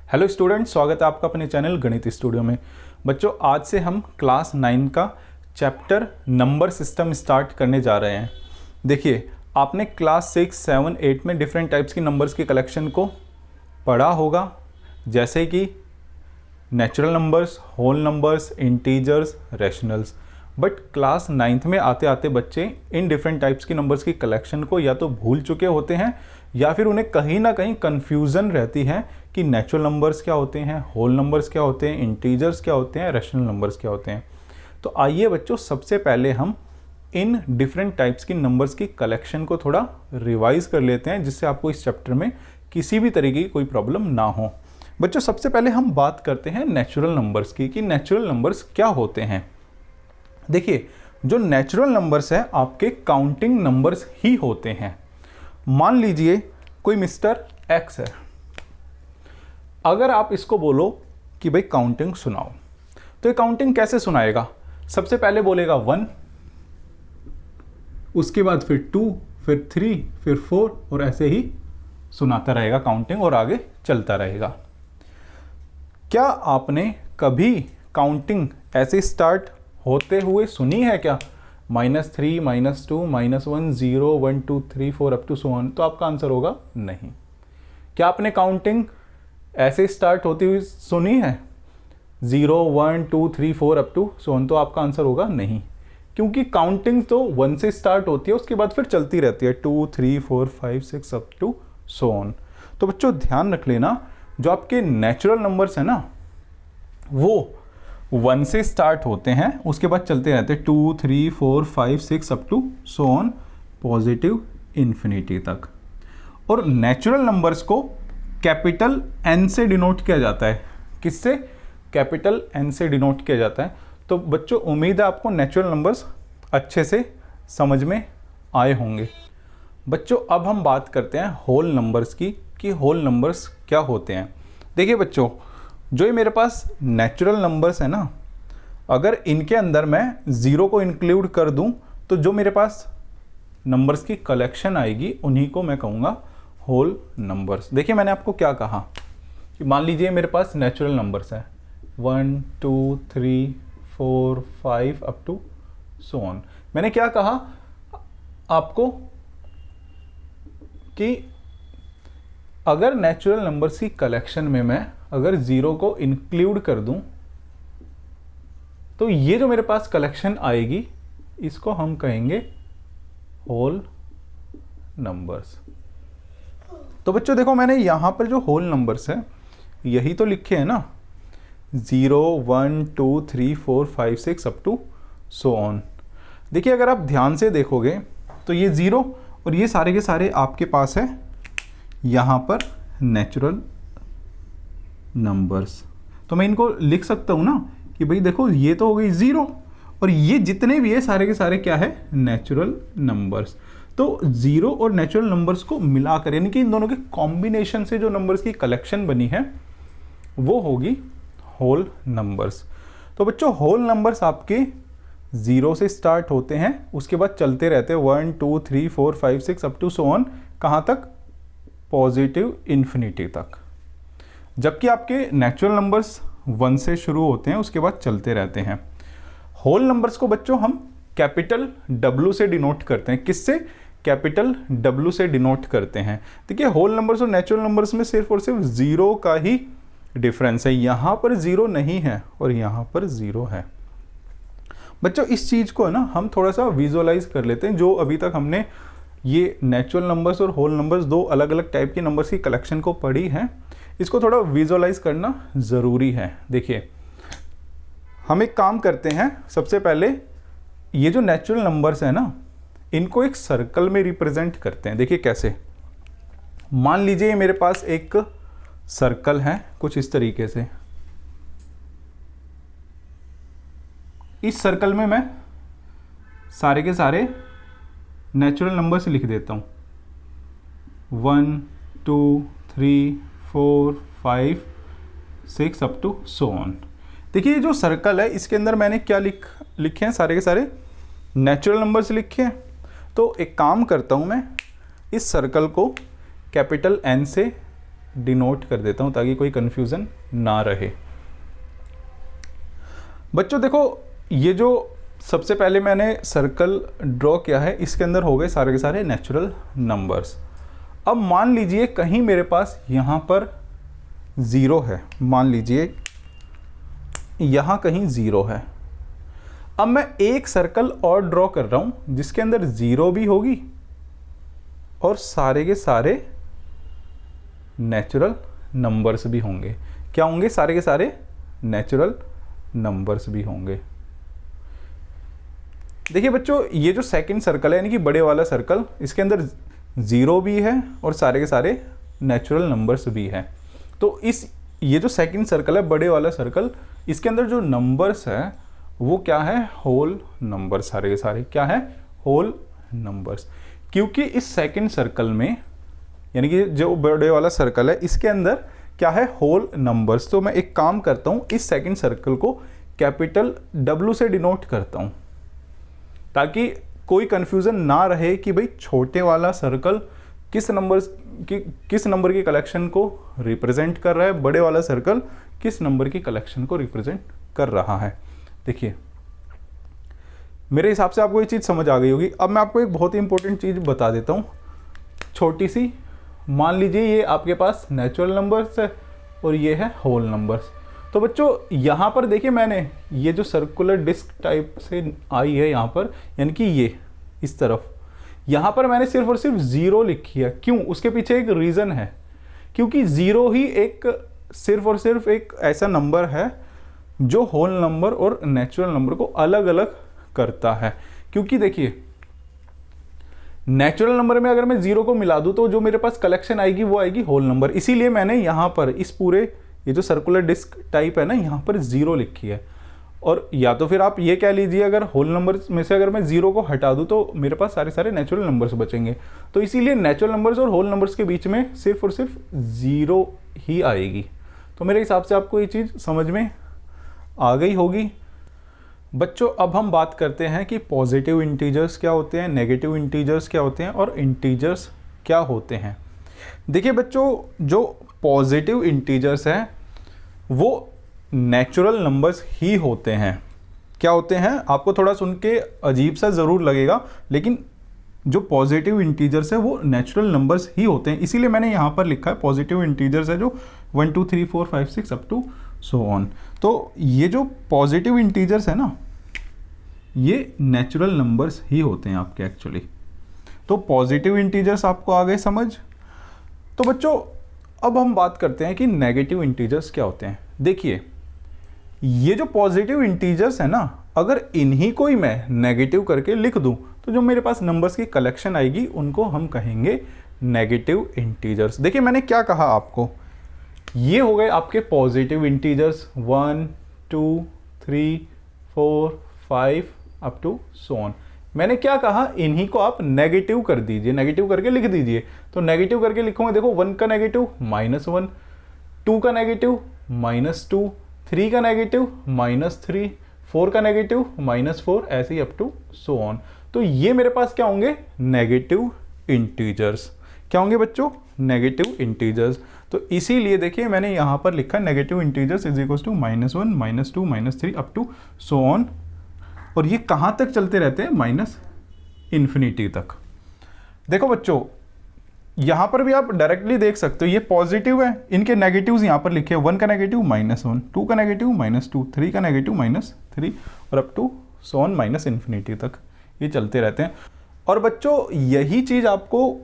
Hello student, स्वागत है आपका अपने चैनल गणित स्टूडियो में। बच्चों, आज से हम क्लास 9 का चैप्टर नंबर सिस्टम स्टार्ट करने जा रहे हैं। देखिए, आपने क्लास 6, 7, 8 में डिफरेंट टाइप्स की नंबर्स की कलेक्शन को पढ़ा होगा, जैसे कि natural numbers, whole numbers, integers, rationals. But class 9th में आते आते बच्चे इन डिफरेंट टाइप्स की नंबर्स की कलेक्शन को या तो भूल चुके होते हैं या फिर उन्हें कहीं ना कहीं कन्फ्यूज़न रहती है कि नेचुरल नंबर्स क्या होते हैं, होल नंबर्स क्या होते हैं, इंटीजर्स क्या होते हैं, रैशनल नंबर्स क्या होते हैं। तो आइए बच्चों, सबसे पहले हम इन डिफरेंट टाइप्स की नंबर्स की कलेक्शन को थोड़ा रिवाइज कर लेते हैं, जिससे आपको इस चैप्टर में किसी भी तरीके की कोई प्रॉब्लम ना हो। बच्चों, सबसे पहले हम बात करते हैं नेचुरल नंबर्स की कि नेचुरल नंबर्स क्या होते हैं। देखिए, जो नेचुरल नंबर्स है आपके काउंटिंग नंबर्स ही होते हैं। मान लीजिए कोई मिस्टर एक्स है, अगर आप इसको बोलो कि भाई काउंटिंग सुनाओ, तो ये काउंटिंग कैसे सुनाएगा? सबसे पहले बोलेगा 1, उसके बाद फिर 2, फिर 3, फिर 4 और ऐसे ही सुनाता रहेगा काउंटिंग और आगे चलता रहेगा। क्या आपने कभी काउंटिंग ऐसे स्टार्ट होते हुए सुनी है क्या? -3, -2, -1, 0, 1, 2, 3, 4 अप टू सो ऑन? तो आपका आंसर होगा नहीं। क्या आपने काउंटिंग ऐसे स्टार्ट होती हुई सुनी है 0, 1, 2, 3, 4 अप टू सो ऑन? तो आपका आंसर होगा नहीं, क्योंकि काउंटिंग तो 1 से स्टार्ट होती है, उसके बाद फिर चलती रहती है 2, 3, 4, 5, 6 अप टू सो ऑन। तो बच्चों ध्यान रख लेना, जो आपके नेचुरल नंबर्स हैं ना, वो 1 से स्टार्ट होते हैं, उसके बाद चलते रहते हैं 2, 3, 4, 5, 6 up to so on positive infinity तक। और नेचुरल नंबर्स को कैपिटल एन से डिनोट किया जाता है। किससे? कैपिटल एन से डिनोट किया जाता है। तो बच्चों, उम्मीद है आपको नेचुरल नंबर्स अच्छे से समझ में आए होंगे। बच्चों, अब हम बात करते हैं होल नंबर्स की कि होल नंबर्स क्या होते हैं। देखिए बच्चों, जो ये मेरे पास नेचुरल नंबर्स है ना, अगर इनके अंदर मैं 0 को इंक्लूड कर दूं तो जो मेरे पास नंबर्स की कलेक्शन आएगी उन्हीं को मैं कहूँगा होल नंबर्स। देखिए, मैंने आपको क्या कहा कि मान लीजिए मेरे पास नेचुरल नंबर्स है 1, 2, 3, 4, 5 अप टू सो ऑन। मैंने क्या कहा आपको कि अगर नेचुरल नंबर्स की कलेक्शन में मैं अगर 0 को इंक्लूड कर दूं तो ये जो मेरे पास कलेक्शन आएगी इसको हम कहेंगे होल नंबर्स। तो बच्चों देखो, मैंने यहां पर जो होल नंबर्स है यही तो लिखे हैं ना, 0, 1, 2, 3, 4, 5, 6 अप टू सो ऑन। देखिए, अगर आप ध्यान से देखोगे तो ये 0 और ये सारे के सारे आपके पास है यहां पर नेचुरल नंबर्स। तो मैं इनको लिख सकता हूं ना कि भाई देखो, ये तो हो गई 0 और ये जितने भी है सारे के सारे क्या है? Natural numbers. तो 0 और नेचुरल नंबर्स को मिलाकर, यानी कि इन दोनों के कॉम्बिनेशन से जो नंबर्स की कलेक्शन बनी है वो होगी होल नंबर्स। तो बच्चों, होल नंबर्स आपके 0 से स्टार्ट होते हैं, उसके बाद चलते रहते हैं 1, 2, 3, 4, 5, 6 अप टू सो ऑन। कहाँ तक? पॉजिटिव इन्फिनिटी तक। जबकि आपके नेचुरल नंबर्स 1 से शुरू होते हैं, उसके बाद चलते रहते हैं। होल नंबर्स को बच्चों हम कैपिटल W से डिनोट करते हैं। किससे? कैपिटल W से डिनोट करते हैं। देखिए, होल नंबर्स और नेचुरल नंबर्स में सिर्फ और सिर्फ 0 का ही डिफरेंस है। यहां पर 0 नहीं है और यहां पर 0 है। बच्चों, इस चीज को है ना हम थोड़ा सा विजुअलाइज कर लेते हैं। जो अभी तक हमने ये नेचुरल नंबर्स और होल नंबर्स, दो अलग अलग टाइप की नंबर्स की कलेक्शन को पढ़ी है, इसको थोड़ा विजुअलाइज करना ज़रूरी है। देखिए, हम एक काम करते हैं, सबसे पहले ये जो नेचुरल नंबर्स है ना, इनको एक सर्कल में रिप्रेजेंट करते हैं। देखिए कैसे? मान लीजिए मेरे पास एक सर्कल है कुछ इस तरीके से। इस सर्कल में मैं सारे के सारे नेचुरल नंबर्स लिख देता हूँ 1, 2, 3, 4, 5, 6 अप टू सो ऑन। देखिए, जो सर्कल है इसके अंदर मैंने क्या लिखे हैं? सारे के सारे नेचुरल नंबर्स लिखे हैं। तो एक काम करता हूँ, मैं इस सर्कल को कैपिटल N से डिनोट कर देता हूँ ताकि कोई कन्फ्यूज़न ना रहे। बच्चों देखो, ये जो सबसे पहले मैंने सर्कल ड्रॉ किया है, इसके अंदर हो गए सारे के सारे नेचुरल नंबर्स। अब मान लीजिए कहीं मेरे पास यहाँ पर ज़ीरो है, मान लीजिए यहाँ कहीं ज़ीरो है। अब मैं एक सर्कल और ड्रॉ कर रहा हूँ जिसके अंदर ज़ीरो भी होगी और सारे के सारे नेचुरल नंबर्स भी होंगे। क्या होंगे? सारे के सारे नेचुरल नंबर्स भी होंगे। देखिए बच्चों, ये जो सेकंड सर्कल है यानी कि बड़े वाला सर्कल, इसके अंदर ज़ीरो भी है और सारे के सारे नेचुरल नंबर्स भी है। तो ये जो सेकंड सर्कल है, बड़े वाला सर्कल, इसके अंदर जो नंबर्स है वो क्या है? Whole numbers. सारे के सारे क्या है? Whole numbers. क्योंकि इस सेकंड सर्कल में यानी कि जो बड़े वाला सर्कल है इसके अंदर क्या है? Whole numbers. तो मैं एक काम करता हूँ, इस सेकंड सर्कल को कैपिटल W से डिनोट करता हूँ ताकि कोई कंफ्यूजन ना रहे कि भाई छोटे वाला सर्कल किस नंबर की कलेक्शन को रिप्रेजेंट कर रहा है, बड़े वाला सर्कल किस नंबर की कलेक्शन को रिप्रेजेंट कर रहा है। देखिए, मेरे हिसाब से आपको ये चीज़ समझ आ गई होगी। अब मैं आपको एक बहुत ही इंपॉर्टेंट चीज़ बता देता हूँ, छोटी सी। मान लीजिए ये आपके पास नेचुरल नंबर्स है और ये है होल नंबर्स। तो बच्चों यहाँ पर देखिए, मैंने ये जो सर्कुलर डिस्क टाइप से आई है यहाँ पर, यानी कि ये इस तरफ, यहाँ पर मैंने सिर्फ और सिर्फ ज़ीरो लिखी है। क्यों? उसके पीछे एक रीज़न है, क्योंकि ज़ीरो ही एक सिर्फ और सिर्फ एक ऐसा नंबर है जो होल नंबर और नेचुरल नंबर को अलग अलग करता है। क्योंकि देखिए, नेचुरल नंबर में अगर मैं ज़ीरो को मिला दूं तो जो मेरे पास कलेक्शन आएगी वो आएगी होल नंबर। इसीलिए मैंने यहाँ पर इस पूरे ये जो सर्कुलर डिस्क टाइप है ना, यहाँ पर ज़ीरो लिखी है। और या तो फिर आप ये कह लीजिए, अगर होल नंबर्स में से अगर मैं ज़ीरो को हटा दूं तो मेरे पास सारे सारे नेचुरल नंबर्स बचेंगे। तो इसीलिए नेचुरल नंबर्स और होल नंबर्स के बीच में सिर्फ और सिर्फ ज़ीरो ही आएगी। तो मेरे हिसाब से आपको ये चीज़ समझ में आ गई होगी। बच्चों, अब हम बात करते हैं कि पॉजिटिव इंटीजर्स क्या होते हैं, नेगेटिव इंटीजर्स क्या होते हैं और इंटीजर्स क्या होते हैं। देखिए बच्चों, जो पॉजिटिव इंटीजर्स हैं वो नेचुरल नंबर्स ही होते हैं। क्या होते हैं? आपको थोड़ा सुन के अजीब सा ज़रूर लगेगा, लेकिन जो पॉजिटिव इंटीजर्स है वो नेचुरल नंबर्स ही होते हैं। इसीलिए मैंने यहाँ पर लिखा है पॉजिटिव इंटीजर्स है जो 1 2 3 4 5 6 अप टू सो ऑन। तो ये जो पॉजिटिव इंटीजर्स है ना, ये नेचुरल नंबर्स ही होते हैं आपके एक्चुअली। तो पॉजिटिव इंटीजर्स आपको आ गए समझ। तो बच्चों, अब हम बात करते हैं कि नेगेटिव इंटीजर्स क्या होते हैं। देखिए, ये जो पॉजिटिव इंटीजर्स है ना, अगर इन्हीं को ही मैं नेगेटिव करके लिख दूं तो जो मेरे पास नंबर्स की कलेक्शन आएगी उनको हम कहेंगे नेगेटिव इंटीजर्स। देखिए, मैंने क्या कहा आपको, ये हो गए आपके positive integers 1 2 3 4 5 up to so on. मैंने क्या कहा, इन्हीं को आप नेगेटिव कर दीजिए, नेगेटिव करके लिख दीजिए। तो नेगेटिव करके लिखोगे, देखो 1 का नेगेटिव -1, 2 का नेगेटिव -2, 3 का नेगेटिव -3, 4 का नेगेटिव -4, ऐसे ही अप टू सो ऑन। तो ये मेरे पास क्या होंगे? Negative integers. क्या होंगे बच्चों? Negative integers. तो इसीलिए देखिए मैंने यहाँ पर लिखा negative integers is equal to -1 -2 -3 up to so on. और ये कहाँ तक चलते रहते हैं? -इन्फिनिटी तक। देखो बच्चों, यहाँ पर भी आप डायरेक्टली देख सकते हो, ये पॉजिटिव है, इनके नेगेटिव्स यहाँ पर लिखे हैं। 1 का नेगेटिव -1, 2 का नेगेटिव -2, 3 का नेगेटिव -3 और up to so on -infinity तक ये चलते रहते हैं। और बच्चों, यही चीज़ आपको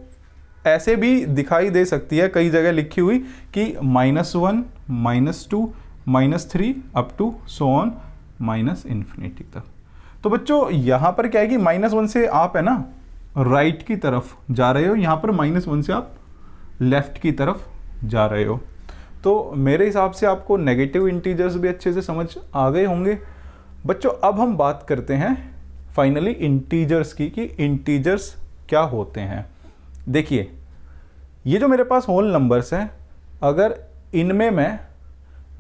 ऐसे भी दिखाई दे सकती है कई जगह लिखी हुई कि -1 -2 -3 up to so on -infinity तक। तो बच्चों, यहाँ पर क्या है कि -1 से आप है ना राइट की तरफ जा रहे हो, यहाँ पर -1 से आप लेफ्ट की तरफ जा रहे हो। तो मेरे हिसाब से आपको नेगेटिव इंटीजर्स भी अच्छे से समझ आ गए होंगे। बच्चों, अब हम बात करते हैं फाइनली इंटीजर्स की, कि इंटीजर्स क्या होते हैं। देखिए, ये जो मेरे पास होल नंबर्स हैं, अगर इनमें मैं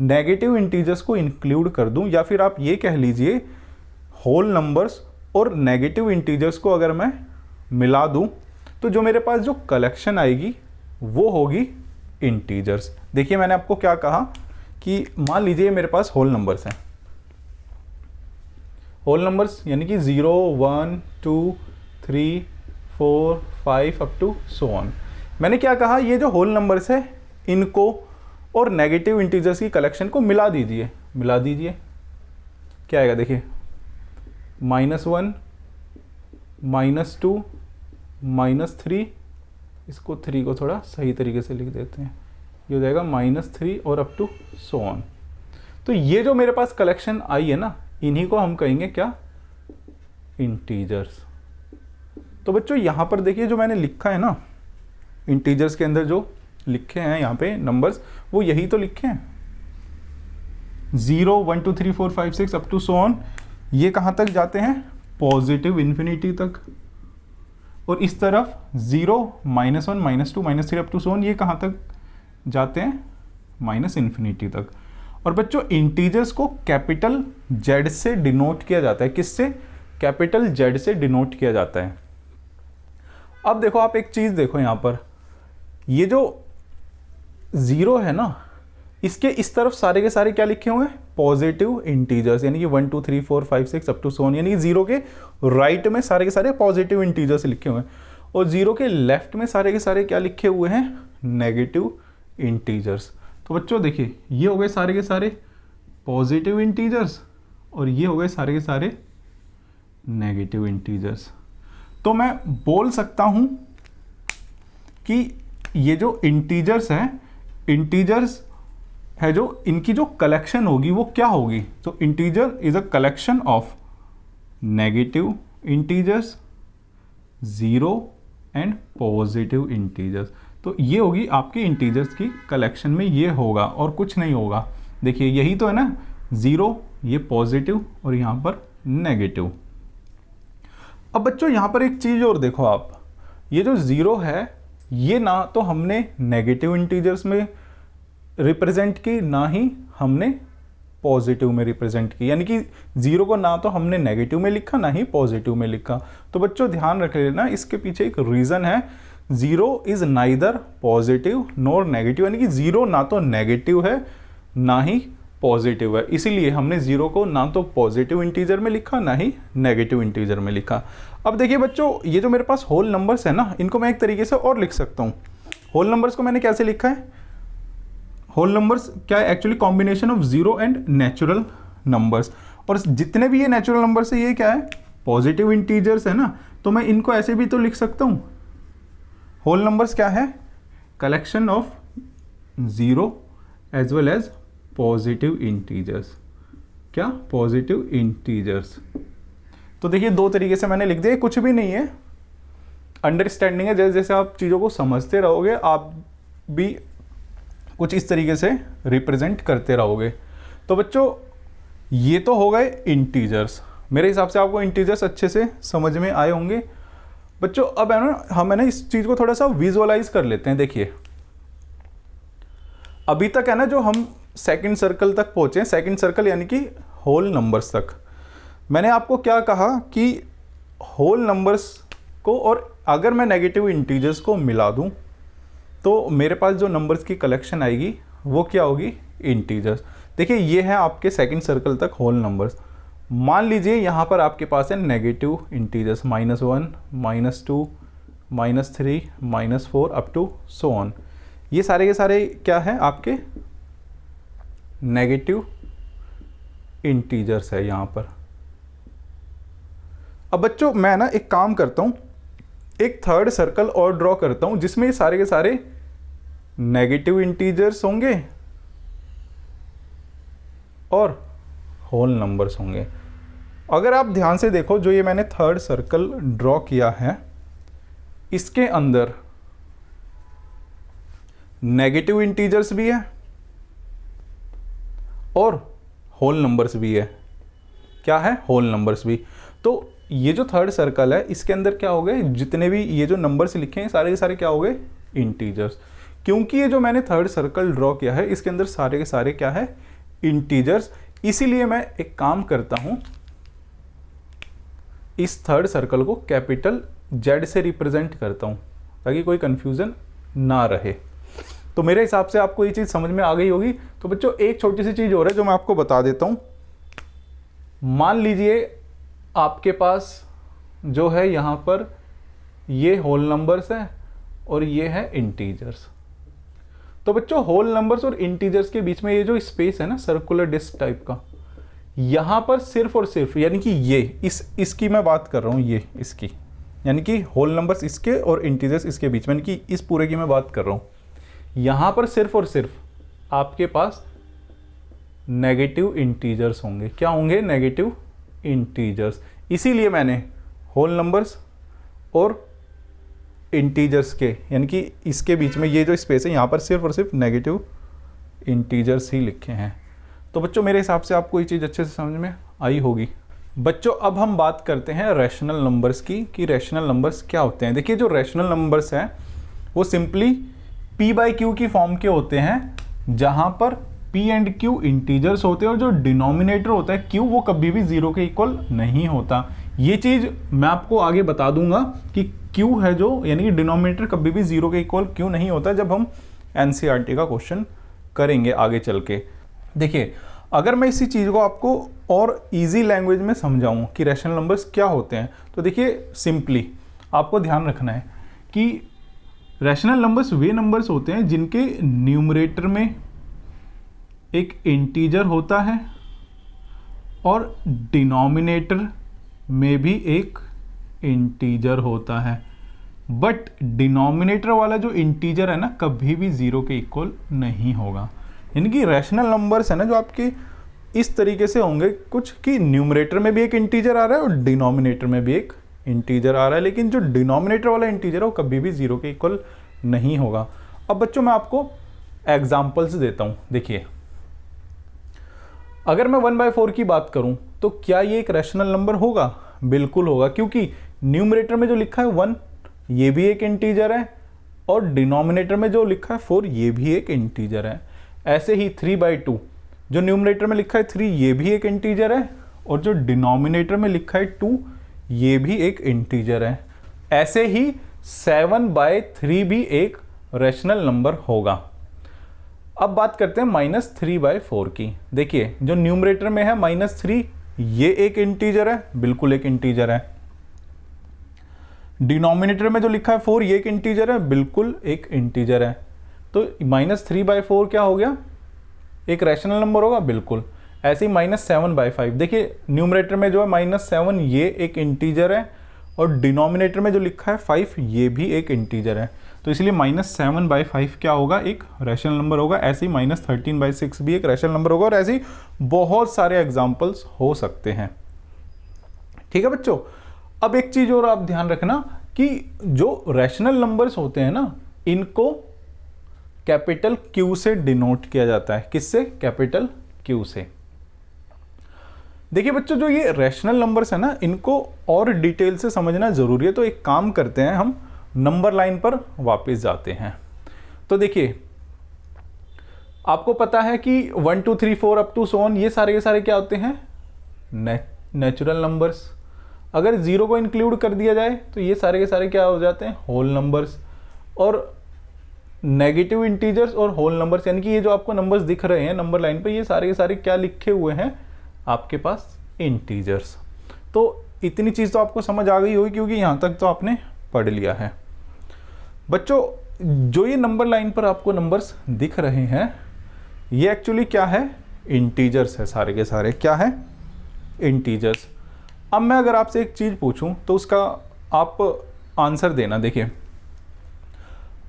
नेगेटिव इंटीजर्स को इंक्लूड कर दूं, या फिर आप ये कह लीजिए होल नंबर्स और नेगेटिव इंटीजर्स को अगर मैं मिला दूं, तो जो मेरे पास जो कलेक्शन आएगी वो होगी इंटीजर्स। देखिए मैंने आपको क्या कहा कि मान लीजिए मेरे पास होल नंबर्स हैं, होल नंबर्स यानी कि 0 1 2 3 4 5 अप टू सो ऑन। मैंने क्या कहा, ये जो होल नंबर्स है इनको और नेगेटिव इंटीजर्स की कलेक्शन को मिला दीजिए, मिला दीजिए। क्या आएगा देखिए, -1 -2 -3, इसको 3 को थोड़ा सही तरीके से लिख देते हैं, ये हो जाएगा -3 और अप टू सो ऑन। तो ये जो मेरे पास कलेक्शन आई है ना, इन्हीं को हम कहेंगे क्या, इंटीजर्स। तो बच्चों यहाँ पर देखिए जो मैंने लिखा है ना, इंटीजर्स के अंदर जो लिखे हैं यहाँ पे नंबर्स, वो यही तो लिखे हैं, 0 1 2 3 4 5 6 अप टू सो ऑन। ये कहाँ तक जाते हैं, पॉजिटिव इन्फिनिटी तक। और इस तरफ 0 -1 -2 -3 अप टू सो ऑन, ये कहाँ तक जाते हैं, -इन्फिनिटी तक। और बच्चों इंटीजर्स को कैपिटल जेड से डिनोट किया जाता है, किससे, कैपिटल जेड से डिनोट किया जाता है। अब देखो आप एक चीज देखो यहाँ पर, ये जो 0 है ना, इसके इस तरफ सारे के सारे क्या लिखे हुए हैं, पॉजिटिव इंटीजर्स, यानी कि 1 2 3 4 5 6 अप टू सो ऑन, यानी कि 0 के राइट में सारे के सारे पॉजिटिव इंटीजर्स लिखे हुए हैं, और 0 के लेफ्ट में सारे के सारे क्या लिखे हुए हैं, नेगेटिव इंटीजर्स। तो बच्चों देखिए ये हो गए सारे के सारे पॉजिटिव इंटीजर्स और ये हो गए सारे के सारे नेगेटिव इंटीजर्स। तो मैं बोल सकता हूं कि ये जो इंटीजर्स हैं, इंटीजर्स है जो इनकी जो कलेक्शन होगी वो क्या होगी, तो integer is a collection of negative integers, 0 and positive integers. तो ये होगी आपकी इंटीजर्स की कलेक्शन में, ये होगा और कुछ नहीं होगा। देखिए यही तो है ना, 0 ये पॉजिटिव और यहां पर नेगेटिव। अब बच्चों यहां पर एक चीज और देखो आप, ये जो 0 है ये ना तो हमने नेगेटिव इंटीजर्स में रिप्रेजेंट की, ना ही हमने पॉजिटिव में रिप्रेजेंट की, यानी कि 0 को ना तो हमने नेगेटिव में लिखा ना ही पॉजिटिव में लिखा। तो बच्चों ध्यान रख लेना, इसके पीछे एक रीजन है, 0 is neither positive nor negative, यानी कि 0 ना तो नेगेटिव है ना ही पॉजिटिव है, इसीलिए हमने 0 को ना तो पॉजिटिव इंटीजर में लिखा ना ही नेगेटिव इंटीजर में लिखा। अब देखिए बच्चों ये जो मेरे पास होल नंबर्स है ना, इनको मैं एक तरीके से और लिख सकता हूँ। होल नंबर्स को मैंने कैसे लिखा है, होल नंबर्स क्या है, actually combination of 0 and natural numbers, और जितने भी ये नेचुरल नंबर्स है ये क्या है, पॉजिटिव इंटीजर्स है ना, तो मैं इनको ऐसे भी तो लिख सकता हूँ। होल नंबर्स क्या है, collection of 0 as well as positive integers, क्या, पॉजिटिव इंटीजर्स। तो देखिए दो तरीके से मैंने लिख दिया, कुछ भी नहीं है, अंडरस्टैंडिंग है, जैसे जैसे आप चीज़ों को समझते रहोगे आप भी कुछ इस तरीके से रिप्रेजेंट करते रहोगे। तो बच्चों ये तो हो गए इंटीजर्स, मेरे हिसाब से आपको इंटीजर्स अच्छे से समझ में आए होंगे। बच्चों अब है ना, हम है ना इस चीज़ को थोड़ा सा विजुअलाइज कर लेते हैं। देखिए अभी तक है ना जो हम सेकंड सर्कल तक पहुंचे, सेकंड सर्कल यानी कि होल नंबर्स तक, मैंने आपको क्या कहा कि होल नंबर्स को और अगर मैं नेगेटिव इंटीजर्स को मिला दूं तो मेरे पास जो नंबर्स की कलेक्शन आएगी वो क्या होगी, इंटीजर्स। देखिए ये है आपके सेकंड सर्कल तक होल नंबर्स। मान लीजिए यहाँ पर आपके पास है negative integers, -1 -2 -3 -4 up to so on, ये सारे के सारे क्या है आपके नेगेटिव इंटीजर्स है यहाँ पर। अब बच्चों मैं ना एक काम करता हूँ, एक थर्ड सर्कल और ड्रॉ करता हूँ जिसमें ये सारे के सारे नेगेटिव इंटीजर्स होंगे और होल नंबर्स होंगे। अगर आप ध्यान से देखो जो ये मैंने थर्ड सर्कल ड्रॉ किया है, इसके अंदर नेगेटिव इंटीजर्स भी है और होल नंबर्स भी है। क्या है, होल नंबर्स भी। तो ये जो थर्ड सर्कल है इसके अंदर क्या हो गए, जितने भी ये जो नंबर्स लिखे हैं सारे के सारे क्या हो गए, इंटीजर्स। क्योंकि ये जो मैंने थर्ड सर्कल ड्रॉ किया है इसके अंदर सारे के सारे क्या है, इंटीजर्स। इसीलिए मैं एक काम करता हूं, इस थर्ड सर्कल को कैपिटल जेड से रिप्रेजेंट करता हूं ताकि कोई कंफ्यूजन ना रहे। तो मेरे हिसाब से आपको ये चीज़ समझ में आ गई होगी। तो बच्चों एक छोटी सी चीज़ और है जो मैं आपको बता देता हूँ। मान लीजिए आपके पास जो है यहाँ पर ये होल नंबर्स है और ये है इंटीजर्स। तो बच्चों होल नंबर्स और इंटीजर्स के बीच में ये जो स्पेस है ना सर्कुलर डिस्क टाइप का, यहाँ पर सिर्फ और सिर्फ यानी कि ये इसकी मैं बात कर रहा हूँ, ये इसकी यानी कि होल नंबर्स इसके और इंटीजर्स इसके बीच में, यानी कि इस पूरे की मैं बात कर रहा हूँ। यहाँ पर सिर्फ और सिर्फ आपके पास नेगेटिव इंटीजर्स होंगे। क्या होंगे? Negative integers. इसीलिए मैंने होल नंबर्स और इंटीजर्स के यानी कि इसके बीच में ये जो स्पेस है यहाँ पर सिर्फ और सिर्फ नेगेटिव इंटीजर्स ही लिखे हैं। तो बच्चों मेरे हिसाब से आपको ये चीज़ अच्छे से समझ में आई होगी। बच्चों अब हम बात करते हैं रैशनल नंबर्स की कि रैशनल नंबर्स क्या होते हैं। देखिए जो रैशनल नंबर्स हैं वो सिंपली p बाई क्यू की फॉर्म के होते हैं, जहाँ पर p एंड q इंटीजर्स होते हैं और जो डिनोमिनेटर होता है q वो कभी भी 0 के इक्वल नहीं होता। ये चीज़ मैं आपको आगे बता दूंगा कि q है जो यानी कि डिनोमिनेटर कभी भी 0 के इक्वल क्यों नहीं होता जब हम NCERT का क्वेश्चन करेंगे आगे चल के। देखिए अगर मैं इसी चीज़ को आपको और इजी लैंग्वेज में समझाऊं कि रैशनल नंबर्स क्या होते हैं, तो देखिए सिंपली आपको ध्यान रखना है कि रैशनल नंबर्स वे नंबर्स होते हैं जिनके न्यूमरेटर में एक इंटीजर होता है और डिनोमिनेटर में भी एक इंटीजर होता है, बट डिनोमिनेटर वाला जो इंटीजर है ना कभी भी 0 के इक्वल नहीं होगा। यानी कि रैशनल नंबर्स है ना जो आपके इस तरीके से होंगे कुछ कि न्यूमरेटर में भी एक इंटीजर आ रहा है और डिनोमिनेटर में भी एक इंटीजर आ रहा है, लेकिन जो डिनोमिनेटर वाला इंटीजर है वो कभी भी 0 के इक्वल नहीं होगा। अब बच्चों मैं आपको एग्जांपल्स देता हूँ। देखिए अगर मैं 1/4 की बात करूँ तो क्या ये एक रैशनल नंबर होगा? बिल्कुल होगा, क्योंकि न्यूमरेटर में जो लिखा है 1 ये भी एक इंटीजर है और डिनोमिनेटर में जो लिखा है 4 ये भी एक इंटीजर है। ऐसे ही 3/2 जो न्यूमरेटर में लिखा है 3 ये भी एक इंटीजर है और जो डिनोमिनेटर में लिखा है 2 ये भी एक इंटीजर है। ऐसे ही 7/3 भी एक रैशनल नंबर होगा। अब बात करते हैं -3/4 की। देखिए जो न्यूमरेटर में है -3 ये एक इंटीजर है, बिल्कुल एक इंटीजर है। डिनोमिनेटर में जो लिखा है 4 ये एक इंटीजर है, बिल्कुल एक इंटीजर है। तो -3/4 क्या हो गया? एक रैशनल नंबर होगा, बिल्कुल। ऐसे ही -7/5 देखिए न्यूमरेटर में जो है -7 ये एक इंटीजर है और डिनोमिनेटर में जो लिखा है 5 ये भी एक इंटीजर है। तो इसलिए -7/5 क्या होगा? एक रैशनल नंबर होगा। ऐसे ही -13/6 भी एक रैशनल नंबर होगा और ऐसे ही बहुत सारे एग्जाम्पल्स हो सकते हैं। ठीक है बच्चों, अब एक चीज और आप ध्यान रखना कि जो रैशनल नंबर्स होते हैं ना इनको कैपिटल Q से डिनोट किया जाता है। किससे? कैपिटल Q से। देखिए बच्चों जो ये रैशनल नंबर्स है ना इनको और डिटेल से समझना जरूरी है, तो एक काम करते हैं हम नंबर लाइन पर वापस जाते हैं। तो देखिए आपको पता है कि 1 2 3 4 अप टू सो ऑन ये सारे क्या होते हैं? Natural numbers. अगर 0 को इंक्लूड कर दिया जाए तो ये सारे के सारे क्या हो जाते हैं? Whole numbers. और नेगेटिव इंटीजर्स और होल नंबर्स यानी कि ये जो आपको नंबर्स दिख रहे हैं नंबर लाइन पर ये सारे के सारे क्या लिखे हुए हैं आपके पास? इंटीजर्स। तो इतनी चीज़ तो आपको समझ आ गई होगी क्योंकि यहाँ तक तो आपने पढ़ लिया है। बच्चों जो ये नंबर लाइन पर आपको नंबर्स दिख रहे हैं ये एक्चुअली क्या है? इंटीजर्स है। सारे के सारे क्या है? इंटीजर्स। अब मैं अगर आपसे एक चीज़ पूछूं तो उसका आप आंसर देना। देखिए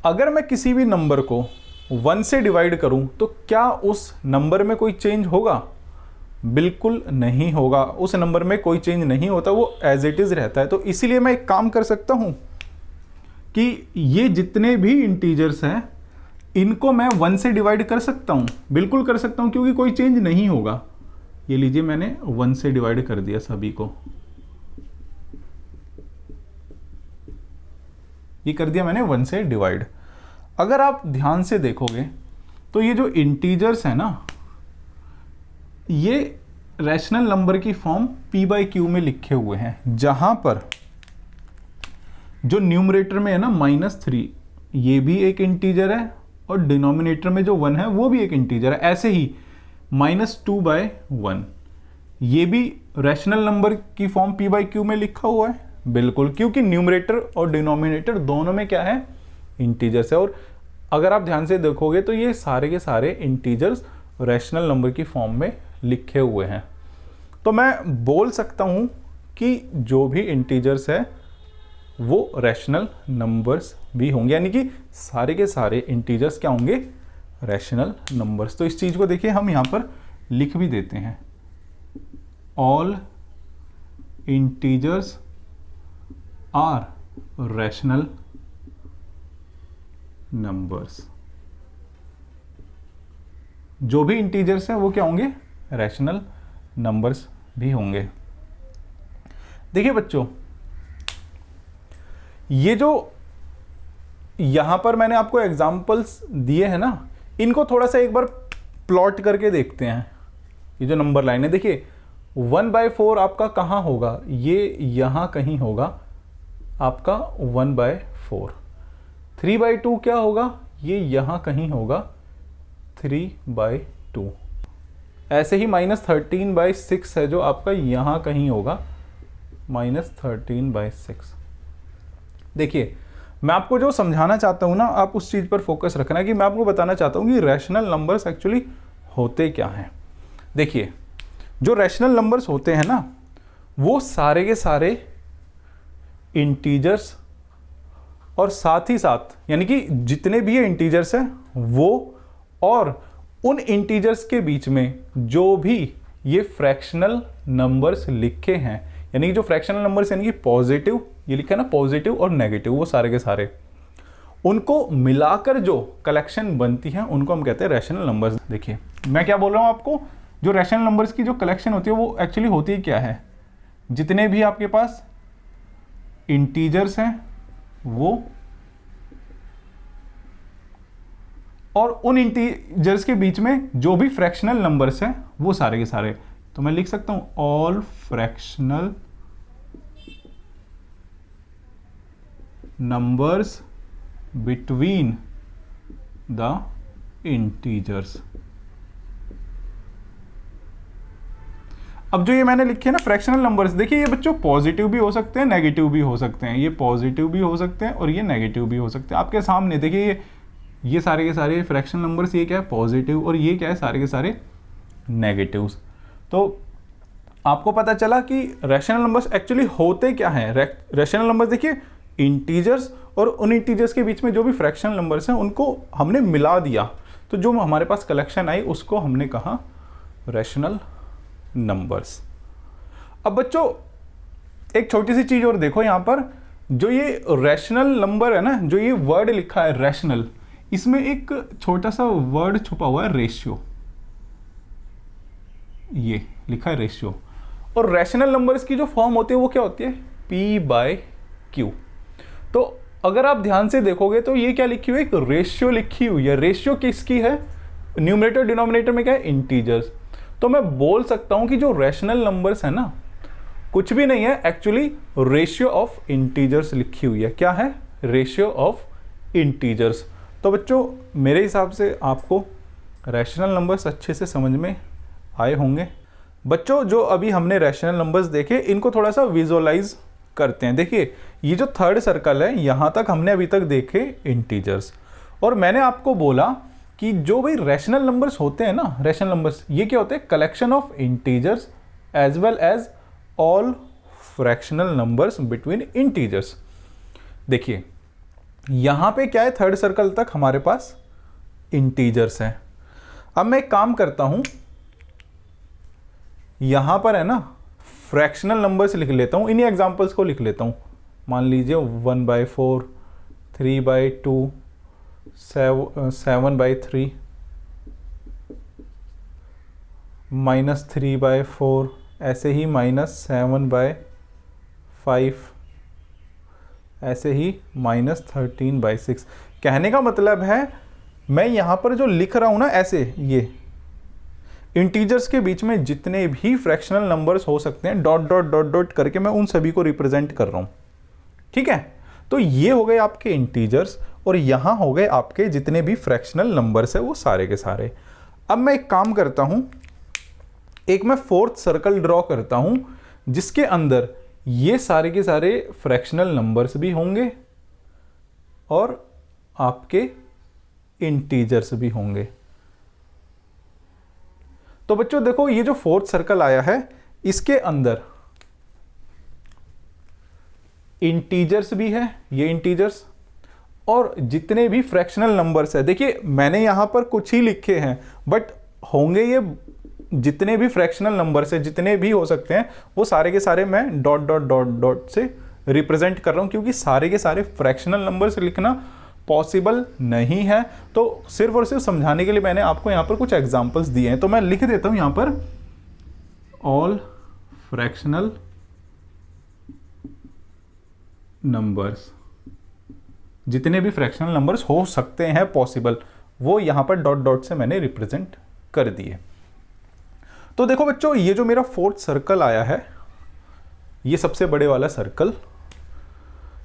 अगर मैं किसी भी नंबर को 1 से डिवाइड करूं तो क्या उस नंबर में कोई चेंज होगा? बिल्कुल नहीं होगा। उस नंबर में कोई चेंज नहीं होता, वो एज इट इज़ रहता है। तो इसीलिए मैं एक काम कर सकता हूं कि ये जितने भी इंटीजर्स हैं इनको मैं 1 से डिवाइड कर सकता हूं, बिल्कुल कर सकता हूं क्योंकि कोई चेंज नहीं होगा। ये लीजिए मैंने 1 से डिवाइड कर दिया सभी को, ये कर दिया मैंने 1 से डिवाइड। अगर आप ध्यान से देखोगे तो ये जो इंटीजर्स है ना ये रैशनल नंबर की फॉर्म p/q में लिखे हुए हैं, जहां पर जो न्यूमरेटर में है ना -3 ये भी एक इंटीजर है और डिनोमिनेटर में जो 1 है वो भी एक इंटीजर है। ऐसे ही -2/1 ये भी रैशनल नंबर की फॉर्म p/q में लिखा हुआ है, बिल्कुल, क्योंकि न्यूमरेटर और डिनोमिनेटर दोनों में क्या है, इंटीजर्स है। और अगर आप ध्यान से देखोगे तो ये सारे के सारे इंटीजर्स रैशनल नंबर की फॉर्म में लिखे हुए हैं। तो मैं बोल सकता हूँ कि जो भी इंटीजर्स है वो रैशनल नंबर्स भी होंगे, यानी कि सारे के सारे इंटीजर्स क्या होंगे, रैशनल नंबर्स। तो इस चीज़ को देखिए हम यहाँ पर लिख भी देते हैं, all integers are rational numbers. जो भी इंटीजर्स है वो क्या होंगे, रैशनल नंबर्स भी होंगे। देखिए बच्चों, ये जो यहां पर मैंने आपको एग्जांपल्स दिए हैं ना, इनको थोड़ा सा एक बार प्लॉट करके देखते हैं। ये जो नंबर लाइन है, देखिए 1/4 आपका कहां होगा, ये यहां कहीं होगा आपका 1/4। 3/2 क्या होगा, ये यहां कहीं होगा 3/2। ऐसे ही -13/6 है जो आपका यहां कहीं होगा -13/6। देखिए मैं आपको जो समझाना चाहता हूं ना, आप उस चीज पर फोकस रखना कि मैं आपको बताना चाहता हूं कि रैशनल नंबर्स एक्चुअली होते क्या हैं। देखिए जो रैशनल नंबर्स होते हैं ना, वो सारे के सारे इंटीजर्स और साथ ही साथ, यानी कि जितने भी ये इंटीजर्स हैं वो, और उन इंटीजर्स के बीच में जो भी ये फ्रैक्शनल नंबर्स लिखे हैं, यानी कि जो फ्रैक्शनल नंबर्स यानी कि पॉजिटिव, ये लिखा है ना पॉजिटिव और नेगेटिव, वो सारे के सारे, उनको मिलाकर जो कलेक्शन बनती है उनको हम कहते हैं रैशनल नंबर्स। देखिए मैं क्या बोल रहा हूं आपको, जो रैशनल नंबर्स की जो कलेक्शन होती है वो एक्चुअली होती क्या है, जितने भी आपके पास इंटीजर्स हैं वो, और उन इंटीजर्स के बीच में जो भी फ्रैक्शनल नंबर्स हैं वो सारे के सारे। तो मैं लिख सकता हूं all fractional numbers between the integers. अब जो ये मैंने लिखे हैं ना फ्रैक्शनल नंबर्स, देखिए ये बच्चों पॉजिटिव भी हो सकते हैं, नेगेटिव भी हो सकते हैं, ये पॉजिटिव भी हो सकते हैं और ये नेगेटिव भी हो सकते हैं। आपके सामने देखिए ये सारे के सारे फ्रैक्शनल नंबर्स, ये क्या है पॉजिटिव, और ये क्या है सारे के सारे नेगेटिव्स। तो आपको पता चला कि रैशनल नंबर्स एक्चुअली होते क्या हैं। रैशनल नंबर्स देखिए इंटीजर्स, और उन इंटीजर्स के बीच में जो भी फ्रैक्शनल नंबर्स हैं उनको हमने मिला दिया, तो जो हमारे पास कलेक्शन आई उसको हमने कहा रैशनल नंबर्स। अब बच्चों एक छोटी सी चीज और देखो, यहां पर जो ये रैशनल नंबर है ना, जो ये वर्ड लिखा है रैशनल, इसमें एक छोटा सा वर्ड छुपा हुआ है रेशियो, ये लिखा है रेशियो। और रैशनल नंबर्स की जो फॉर्म होती है वो क्या होती है, p/q। तो अगर आप ध्यान से देखोगे तो ये क्या लिखी हुई है, एक रेशियो लिखी हुई है। रेशियो किसकी है, न्यूमरेटर डिनोमिनेटर में क्या है, इंटीजर्स। तो मैं बोल सकता हूं कि जो रैशनल नंबर्स है ना, कुछ भी नहीं है एक्चुअली, रेशियो ऑफ इंटीजर्स लिखी हुई है। क्या है, रेशियो ऑफ इंटीजर्स। तो बच्चों मेरे हिसाब से आपको रैशनल नंबर्स अच्छे से समझ में आए होंगे। बच्चों जो अभी हमने रैशनल नंबर्स देखे, इनको थोड़ा सा विजुअलाइज करते हैं। देखिए ये जो थर्ड सर्कल है, यहां तक हमने अभी तक देखे इंटीजर्स, और मैंने आपको बोला कि जो भी रैशनल नंबर्स होते हैं ना, रैशनल नंबर्स ये क्या होते हैं, collection of integers as well as all fractional numbers between integers. देखिए यहां पे क्या है, थर्ड सर्कल तक हमारे पास इंटीजर्स हैं। अब मैं एक काम करता हूं, यहां पर है ना फ्रैक्शनल नंबर्स लिख लेता हूं, इन्हीं एग्जांपल्स को लिख लेता हूं। मान लीजिए 1/4, 3/2, 7/3, -3/4, ऐसे ही -7/5, ऐसे ही -13/6। कहने का मतलब है मैं यहां पर जो लिख रहा हूं ना, ऐसे ये इंटीजर्स के बीच में जितने भी फ्रैक्शनल नंबर्स हो सकते हैं, डॉट डॉट डॉट डॉट करके मैं उन सभी को रिप्रेजेंट कर रहा हूं। ठीक है, तो ये हो गए आपके इंटीजर्स, और यहाँ हो गए आपके जितने भी फ्रैक्शनल नंबर्स है वो सारे के सारे। अब मैं एक काम करता हूँ, एक मैं फोर्थ सर्कल ड्रॉ करता हूँ जिसके अंदर ये सारे के सारे फ्रैक्शनल नंबर्स भी होंगे और आपके इंटीजर्स भी होंगे। तो बच्चों देखो, ये जो फोर्थ सर्कल आया है इसके अंदर इंटीजर्स भी है, ये इंटीजर्स, और जितने भी फ्रैक्शनल नंबर्स है, देखिए मैंने यहां पर कुछ ही लिखे हैं बट होंगे ये जितने भी फ्रैक्शनल नंबर्स है, जितने भी हो सकते हैं वो सारे के सारे मैं डॉट डॉट डॉट डॉट से रिप्रेजेंट कर रहा हूं, क्योंकि सारे के सारे फ्रैक्शनल नंबर्स लिखना पॉसिबल नहीं है। तो सिर्फ और सिर्फ समझाने के लिए मैंने आपको यहां पर कुछ एग्जांपल्स दिए हैं, तो मैं लिख देता हूं यहां पर ऑल फ्रैक्शनल नंबर्स, जितने भी फ्रैक्शनल नंबर्स हो सकते हैं पॉसिबल, वो यहां पर डॉट डॉट से मैंने रिप्रेजेंट कर दिए। तो देखो बच्चों, ये जो मेरा फोर्थ सर्कल आया है, ये सबसे बड़े वाला सर्कल,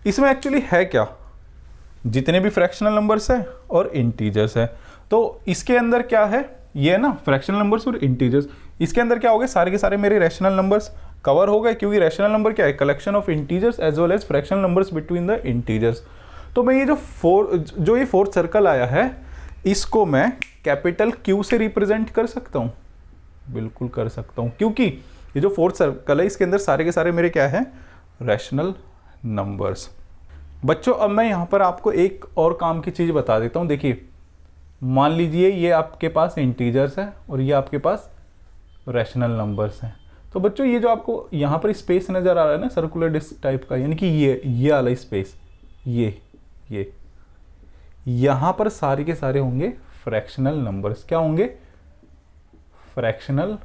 इसमें एक्चुअली है क्या, जितने भी फ्रैक्शनल नंबर्स है और इंटीजर्स है। तो इसके अंदर क्या है, ये है ना फ्रैक्शनल नंबर्स और इंटीजर्स, इसके अंदर क्या हो गए, सारे के सारे मेरे रैशनल नंबर्स कवर हो गए, क्योंकि रैशनल नंबर क्या है, collection of integers as well as fractional numbers between the integers. तो मैं ये जो ये फोर्थ सर्कल आया है, इसको मैं कैपिटल Q से रिप्रेजेंट कर सकता हूं, बिल्कुल कर सकता हूं, क्योंकि ये जो फोर्थ सर्कल है इसके अंदर सारे के सारे मेरे क्या है, रैशनल नंबर्स। बच्चों अब मैं यहां पर आपको एक और काम की चीज बता देता हूं। देखिए मान लीजिए ये आपके पास इंटीजर्स है और ये आपके पास रैशनल नंबर्स हैं। तो बच्चों ये जो आपको यहां पर स्पेस नजर आ रहा है ना, सर्कुलर डिस्क टाइप का, यानी कि ये वाला स्पेस, ये यहां पर सारे के सारे होंगे फ्रैक्शनल नंबर्स। क्या होंगे, फ्रैक्शनल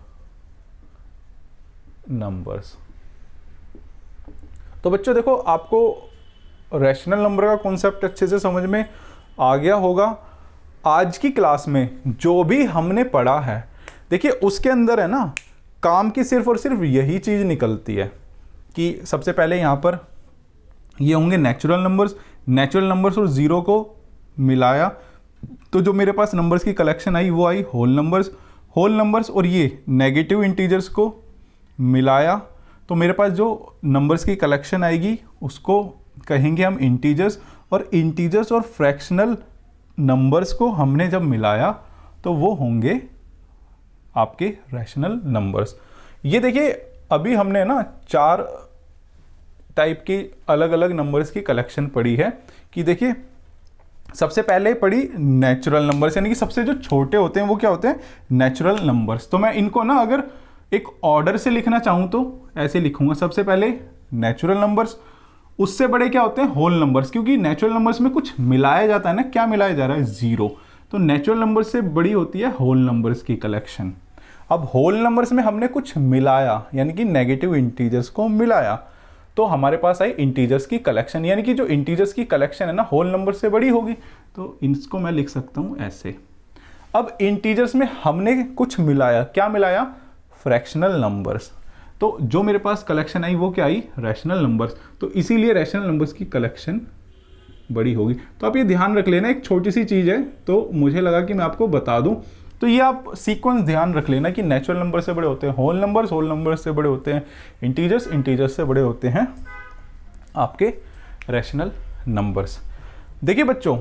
नंबर्स। तो बच्चों देखो, आपको रैशनल नंबर का कॉन्सेप्ट अच्छे से समझ में आ गया होगा। आज की क्लास में जो भी हमने पढ़ा है, देखिए उसके अंदर है ना, काम की सिर्फ और सिर्फ यही चीज निकलती है कि सबसे पहले यहां पर ये होंगे नेचुरल नंबर्स, नेचुरल नंबर्स और जीरो को मिलाया तो जो मेरे पास नंबर्स की कलेक्शन आई वो आई होल नंबर्स, होल नंबर्स और ये नेगेटिव इंटीजर्स को मिलाया तो मेरे पास जो नंबर्स की कलेक्शन आएगी उसको कहेंगे हम इंटीजर्स, और इंटीजर्स और फ्रैक्शनल नंबर्स को हमने जब मिलाया तो वो होंगे आपके रैशनल नंबर्स। ये देखिए अभी हमने ना 4 टाइप की अलग अलग नंबर्स की कलेक्शन पढ़ी है कि देखिए सबसे पहले पढ़ी नेचुरल नंबर्स, यानी कि सबसे जो छोटे होते हैं वो क्या होते हैं, नेचुरल नंबर्स। तो मैं इनको ना अगर एक ऑर्डर से लिखना चाहूं तो ऐसे लिखूंगा, सबसे पहले नेचुरल नंबर्स, उससे बड़े क्या होते हैं, होल नंबर्स, क्योंकि नेचुरल नंबर्स में कुछ मिलाया जाता है ना, क्या मिलाया जा रहा है, जीरो। तो नेचुरल नंबर से बड़ी होती है होल नंबर्स की कलेक्शन। अब होल नंबर्स में हमने कुछ मिलाया, यानी कि नेगेटिव इंटीजर्स को मिलाया, तो हमारे पास आई इंटीजर्स की कलेक्शन, यानी कि जो इंटीजर्स की कलेक्शन है ना होल नंबर से बड़ी होगी, तो इसको मैं लिख सकता हूं ऐसे। अब इंटीजर्स में हमने कुछ मिलाया, क्या मिलाया, फ्रैक्शनल नंबर्स, तो जो मेरे पास कलेक्शन आई वो क्या आई, रैशनल नंबर्स, तो इसीलिए रैशनल नंबर्स की कलेक्शन बड़ी होगी। तो आप ये ध्यान रख लेना, एक छोटी सी चीज है तो मुझे लगा कि मैं आपको बता दूं। तो ये आप सीक्वेंस ध्यान रख लेना कि नेचुरल नंबर से बड़े होते हैं होल नंबर्स, होल नंबर्स से बड़े होते हैं इंटीजर्स, इंटीजर्स से बड़े होते हैं आपके रैशनल नंबर्स। देखिए बच्चों,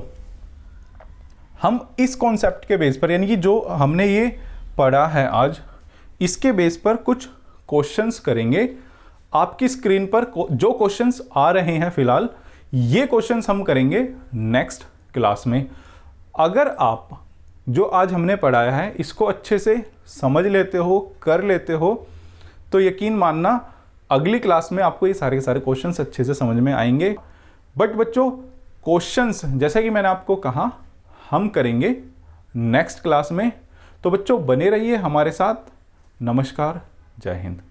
हम इस कॉन्सेप्ट के बेस पर, यानी कि जो हमने ये पढ़ा है आज, इसके बेस पर कुछ क्वेश्चंस करेंगे। आपकी स्क्रीन पर जो क्वेश्चंस आ रहे हैं फिलहाल, ये क्वेश्चंस हम करेंगे नेक्स्ट क्लास में। अगर आप जो आज हमने पढ़ाया है इसको अच्छे से समझ लेते हो, कर लेते हो, तो यकीन मानना अगली क्लास में आपको ये सारे के सारे क्वेश्चंस अच्छे से समझ में आएंगे। बट बच्चों, क्वेश्चंस जैसा कि मैंने आपको कहा हम करेंगे नेक्स्ट क्लास में, तो बच्चों बने रहिए हमारे साथ। नमस्कार, जय हिंद।